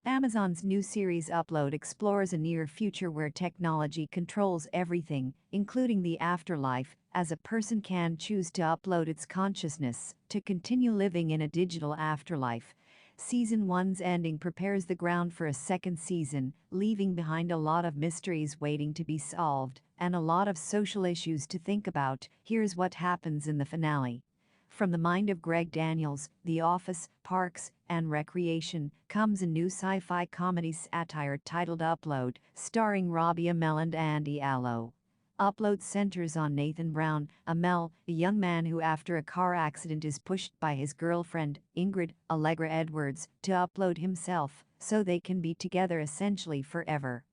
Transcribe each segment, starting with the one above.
Amazon's new series Upload explores a near future where technology controls everything, including the afterlife, as a person can choose to upload its consciousness to continue living in a digital afterlife. Season 1's ending prepares the ground for a second season, leaving behind a lot of mysteries waiting to be solved and a lot of social issues to think about. Here's what happens in the finale. From the mind of Greg Daniels, The Office, Parks and Recreation, comes a new sci-fi comedy satire titled Upload, starring Robbie Amell and Andy Allo. Upload centers on Nathan Brown, Amell, a young man who after a car accident is pushed by his girlfriend, Ingrid, Allegra Edwards, to upload himself, so they can be together essentially forever.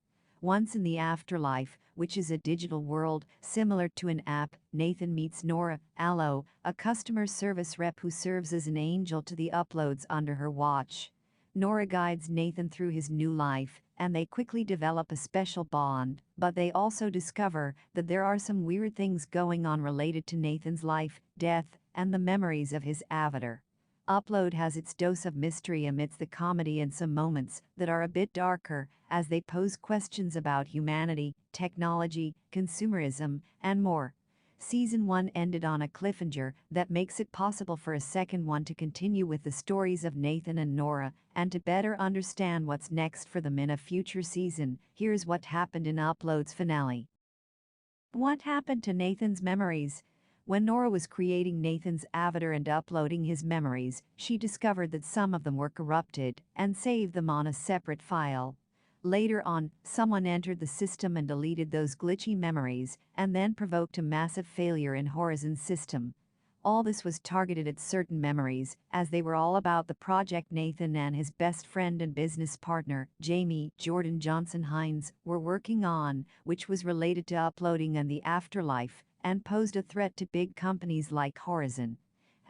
Once in the afterlife, which is a digital world similar to an app, Nathan meets Nora, Allo, a customer service rep who serves as an angel to the uploads under her watch. Nora guides Nathan through his new life, and they quickly develop a special bond, but they also discover that there are some weird things going on related to Nathan's life, death, and the memories of his avatar. Upload has its dose of mystery amidst the comedy and some moments that are a bit darker as they pose questions about humanity, technology, consumerism, and more. Season 1 ended on a cliffhanger that makes it possible for a second one to continue with the stories of Nathan and Nora, and to better understand what's next for them in a future season. Here's what happened in Upload's finale. What happened to Nathan's memories? When Nora was creating Nathan's avatar and uploading his memories, she discovered that some of them were corrupted and saved them on a separate file. Later on, someone entered the system and deleted those glitchy memories, and then provoked a massive failure in Horizon's system. All this was targeted at certain memories, as they were all about the project Nathan and his best friend and business partner, Jamie Jordan Johnson Hines, were working on, which was related to uploading and the afterlife, and posed a threat to big companies like Horizon.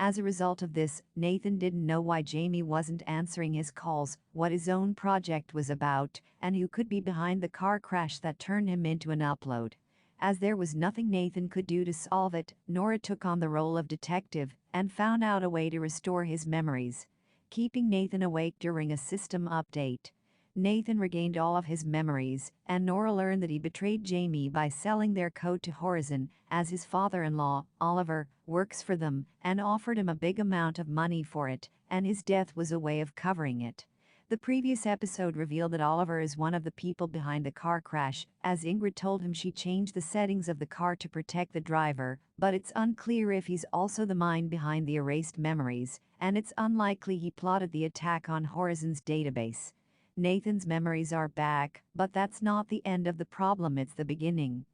As a result of this, Nathan didn't know why Jamie wasn't answering his calls, what his own project was about, and who could be behind the car crash that turned him into an upload. As there was nothing Nathan could do to solve it, Nora took on the role of detective and found out a way to restore his memories, keeping Nathan awake during a system update. Nathan regained all of his memories, and Nora learned that he betrayed Jamie by selling their code to Horizon, as his father-in-law, Oliver, works for them, and offered him a big amount of money for it, and his death was a way of covering it. The previous episode revealed that Oliver is one of the people behind the car crash, as Ingrid told him she changed the settings of the car to protect the driver, but it's unclear if he's also the mind behind the erased memories, and it's unlikely he plotted the attack on Horizon's database. Nathan's memories are back, but that's not the end of the problem, it's the beginning.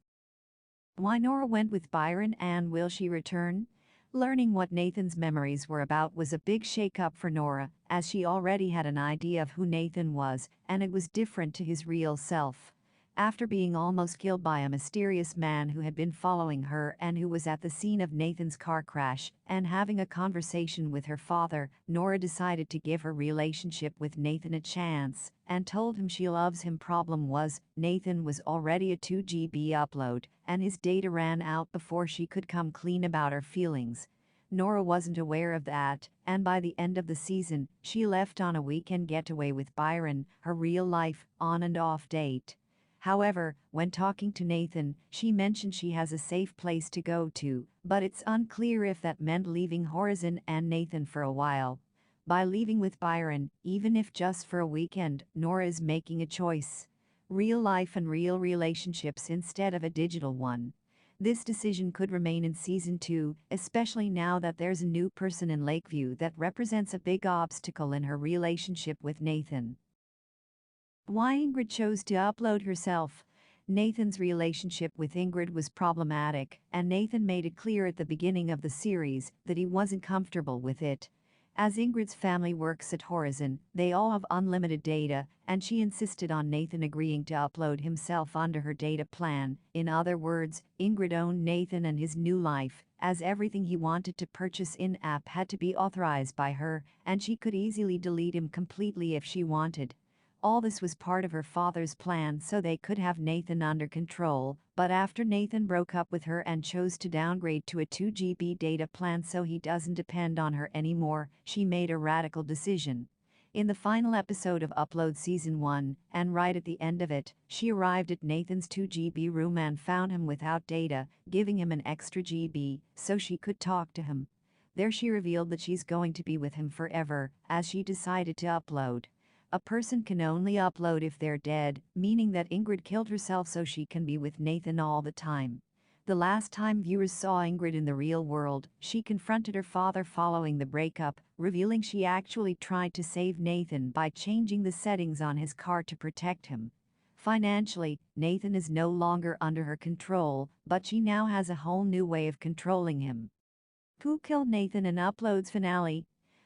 Why Nora went with Byron and will she return? Learning what Nathan's memories were about was a big shake-up for Nora, as she already had an idea of who Nathan was, and it was different to his real self. After being almost killed by a mysterious man who had been following her and who was at the scene of Nathan's car crash, and having a conversation with her father, Nora decided to give her relationship with Nathan a chance, and told him she loves him. Problem was, Nathan was already a 2 GB upload, and his data ran out before she could come clean about her feelings. Nora wasn't aware of that, and by the end of the season, she left on a weekend getaway with Byron, her real-life, on and off date. However, when talking to Nathan, she mentioned she has a safe place to go to, but it's unclear if that meant leaving Horizon and Nathan for a while. By leaving with Byron, even if just for a weekend, Nora is making a choice. Real life and real relationships instead of a digital one. This decision could remain in season 2, especially now that there's a new person in Lakeview that represents a big obstacle in her relationship with Nathan. Why Ingrid chose to upload herself. Nathan's relationship with Ingrid was problematic, and Nathan made it clear at the beginning of the series that he wasn't comfortable with it. As Ingrid's family works at Horizon, they all have unlimited data, and she insisted on Nathan agreeing to upload himself under her data plan. In other words, Ingrid owned Nathan and his new life, as everything he wanted to purchase in-app had to be authorized by her, and she could easily delete him completely if she wanted. All this was part of her father's plan so they could have Nathan under control, but after Nathan broke up with her and chose to downgrade to a 2 GB data plan so he doesn't depend on her anymore, she made a radical decision. In the final episode of Upload Season 1, and right at the end of it, she arrived at Nathan's 2GB room and found him without data, giving him an extra GB so she could talk to him. There she revealed that she's going to be with him forever, as she decided to upload. A person can only upload if they're dead, meaning that Ingrid killed herself so she can be with Nathan all the time. The last time viewers saw Ingrid in the real world, she confronted her father following the breakup, revealing she actually tried to save Nathan by changing the settings on his car to protect him. Financially, Nathan is no longer under her control, but she now has a whole new way of controlling him. Who killed Nathan in Upload's finale?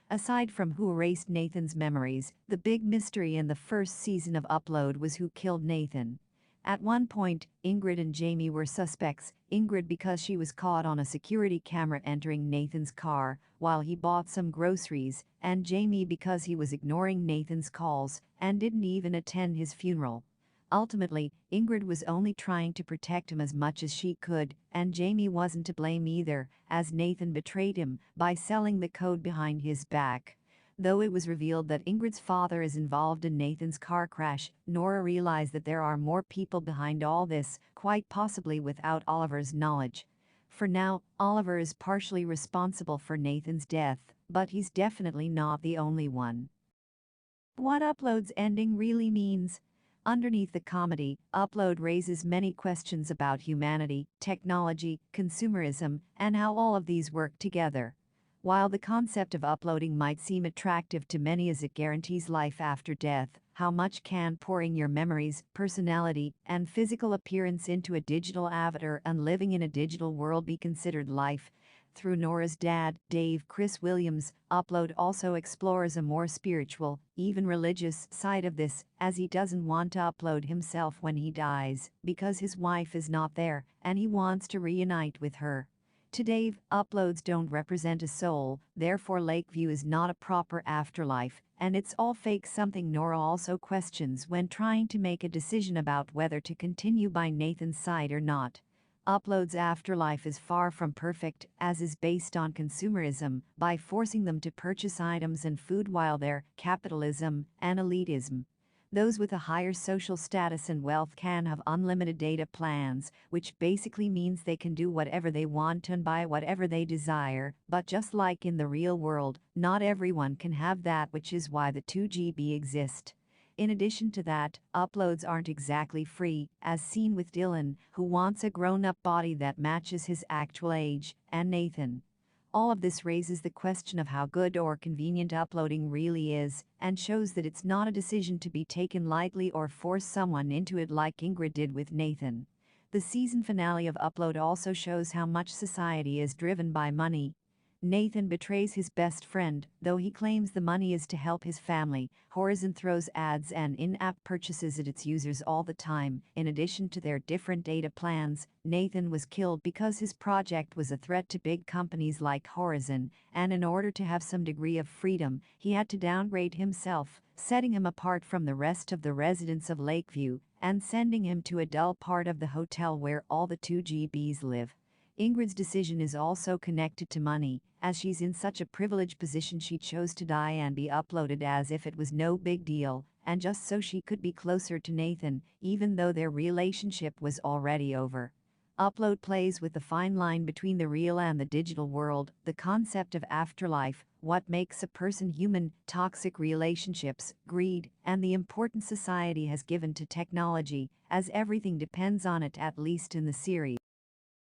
Aside from who erased Nathan's memories, the big mystery in the first season of Upload was who killed Nathan. At one point, Ingrid and Jamie were suspects, Ingrid because she was caught on a security camera entering Nathan's car while he bought some groceries, and Jamie because he was ignoring Nathan's calls and didn't even attend his funeral. Ultimately, Ingrid was only trying to protect him as much as she could, and Jamie wasn't to blame either, as Nathan betrayed him by selling the code behind his back. Though it was revealed that Ingrid's father is involved in Nathan's car crash, Nora realized that there are more people behind all this, quite possibly without Oliver's knowledge. For now, Oliver is partially responsible for Nathan's death, but he's definitely not the only one. What Upload's ending really means? Underneath the comedy, Upload raises many questions about humanity, technology, consumerism, and how all of these work together. While the concept of uploading might seem attractive to many as it guarantees life after death, how much can pouring your memories, personality, and physical appearance into a digital avatar and living in a digital world be considered life? Through Nora's dad, Dave Chris Williams, Upload also explores a more spiritual, even religious side of this, as he doesn't want to upload himself when he dies, because his wife is not there, and he wants to reunite with her. To Dave, uploads don't represent a soul, therefore Lakeview is not a proper afterlife, and it's all fake, something Nora also questions when trying to make a decision about whether to continue by Nathan's side or not. Upload's afterlife is far from perfect, as is based on consumerism, by forcing them to purchase items and food while there, capitalism, and elitism. Those with a higher social status and wealth can have unlimited data plans, which basically means they can do whatever they want and buy whatever they desire, but just like in the real world, not everyone can have that, which is why the 2GB exist. In addition to that, uploads aren't exactly free, as seen with Dylan, who wants a grown-up body that matches his actual age, and Nathan. All of this raises the question of how good or convenient uploading really is, and shows that it's not a decision to be taken lightly or force someone into it like Ingrid did with Nathan. The season finale of Upload also shows how much society is driven by money. Nathan betrays his best friend, though he claims the money is to help his family. Horizon throws ads and in-app purchases at its users all the time. In addition to their different data plans, Nathan was killed because his project was a threat to big companies like Horizon, and in order to have some degree of freedom, he had to downgrade himself, setting him apart from the rest of the residents of Lakeview, and sending him to a dull part of the hotel where all the 2GBs live. Ingrid's decision is also connected to money, as she's in such a privileged position she chose to die and be uploaded as if it was no big deal, and just so she could be closer to Nathan, even though their relationship was already over. Upload plays with the fine line between the real and the digital world, the concept of afterlife, what makes a person human, toxic relationships, greed, and the importance society has given to technology, as everything depends on it, at least in the series.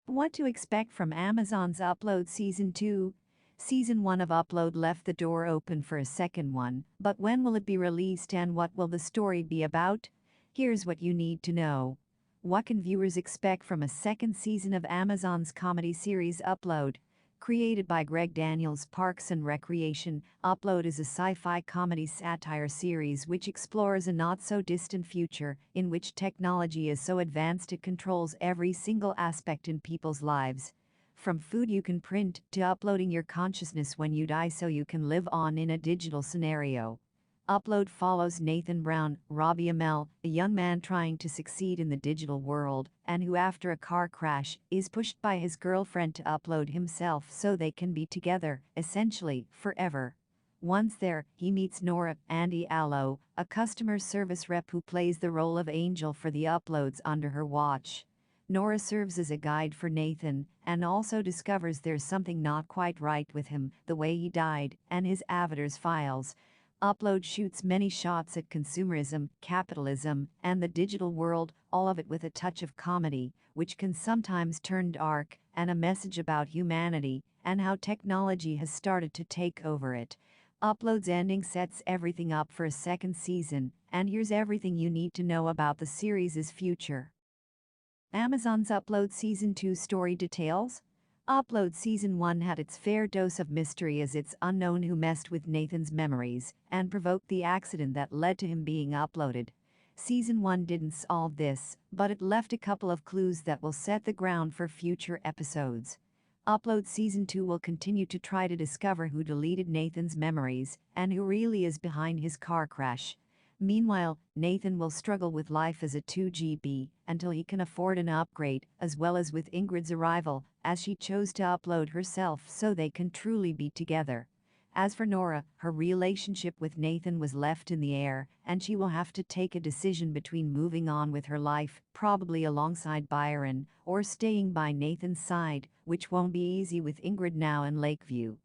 What to expect from Amazon's Upload Season 2? Season 1 of Upload left the door open for a second one, but when will it be released and what will the story be about? Here's what you need to know. What can viewers expect from a second season of Amazon's comedy series Upload? Created by Greg Daniels, Parks and Recreation, Upload is a sci-fi comedy satire series which explores a not-so-distant future in which technology is so advanced it controls every single aspect in people's lives. From food you can print to uploading your consciousness when you die so you can live on in a digital scenario. Upload follows Nathan Brown, Robbie Amell, a young man trying to succeed in the digital world, and who after a car crash, is pushed by his girlfriend to upload himself so they can be together, essentially, forever. Once there, he meets Nora Andy Allo, a customer service rep who plays the role of Angel for the uploads under her watch. Nora serves as a guide for Nathan and also discovers there's something not quite right with him, the way he died, and his avatar's files. Upload shoots many shots at consumerism, capitalism, and the digital world, all of it with a touch of comedy, which can sometimes turn dark, and a message about humanity and how technology has started to take over it. Upload's ending sets everything up for a second season, and here's everything you need to know about the series' future. Amazon's Upload Season 2 story details. Upload Season 1 had its fair dose of mystery as it's unknown who messed with Nathan's memories and provoked the accident that led to him being uploaded. Season 1 didn't solve this, but it left a couple of clues that will set the ground for future episodes. Upload Season 2 will continue to try to discover who deleted Nathan's memories and who really is behind his car crash. Meanwhile, Nathan will struggle with life as a 2GB until he can afford an upgrade, as well as with Ingrid's arrival, as she chose to upload herself so they can truly be together. As for Nora, her relationship with Nathan was left in the air, and she will have to take a decision between moving on with her life, probably alongside Byron, or staying by Nathan's side, which won't be easy with Ingrid now in Lakeview.